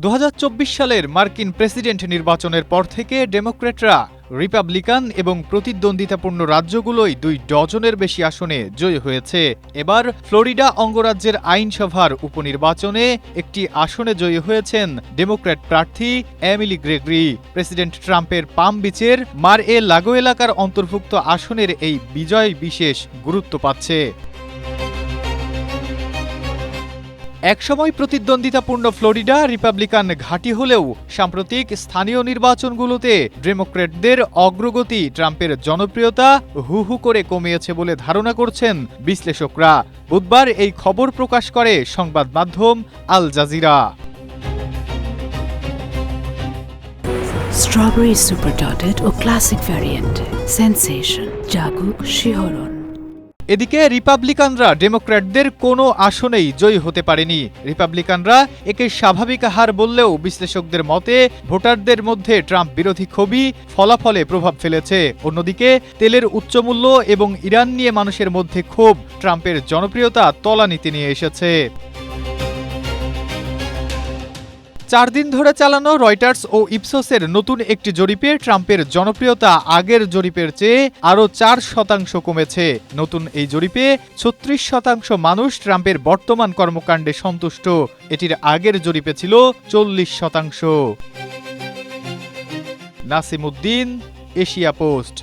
2024 সালের মার্কিন প্রেসিডেন্ট নির্বাচনের পর থেকে ডেমোক্র্যাটরা রিপাবলিকান এবং প্রতিদ্বন্দ্বিতাপূর্ণ রাজ্যগুলোই 2 ডজনের বেশি আসনে জয়ী হয়েছে। এবার ফ্লোরিডা অঙ্গরাজ্যের আইনসভার উপনির্বাচনে একটি আসনে জয়ী হয়েছেন ডেমোক্র্যাট প্রার্থী এমিলি গ্রেগরি। প্রেসিডেন্ট ট্রাম্পের পাম বিচের মার এ লাগো এলাকার অন্তর্ভুক্ত আসনের এই বিজয় বিশেষ গুরুত্ব পাচ্ছে। একসময় প্রতিদ্বন্দ্বিতাপূর্ণ ফ্লোরিডা রিপাবলিকান ঘাঁটি হলেও সাম্প্রতিক স্থানীয় নির্বাচনগুলোতে ডেমোক্র্যাটদের অগ্রগতি ট্রাম্পের জনপ্রিয়তা হু হু করে কমিয়েছে বলে ধারণা করছেন বিশ্লেষকরা। বুধবার এই খবর প্রকাশ করে সংবাদ মাধ্যম Al Jazeera. Strawberry super dotted ও ক্লাসিক ভ্যারিয়েন্ট সেন্সেশন জাগুক শিহরণ। এদিকে রিপাবলিকানরা ডেমোক্র্যাটদের কোনো আসনেই জয়ী হতে পারেনি। রিপাবলিকানরা একে স্বাভাবিক হার বললেও বিশ্লেষকদের মতে ভোটারদের মধ্যে ট্রাম্প বিরোধী ক্ষোভই ফলাফলে প্রভাব ফেলেছে। অন্যদিকে তেলের উচ্চমূল্য এবং ইরান নিয়ে মানুষের মধ্যে ক্ষোভ ট্রাম্পের জনপ্রিয়তা তলানিতে নিয়ে এসেছে। 4 দিন ধরে চালানো রয়টার্স ও ইপসোসের নতুন একটি জরিপে ট্রাম্পের জনপ্রিয়তা আগের জরিপের চেয়ে আরও 4% কমেছে। নতুন এই জরিপে 36% মানুষ ট্রাম্পের বর্তমান কর্মকাণ্ডে সন্তুষ্ট। এটির আগের জরিপে ছিল 40%। Nasimuddin, Asia post.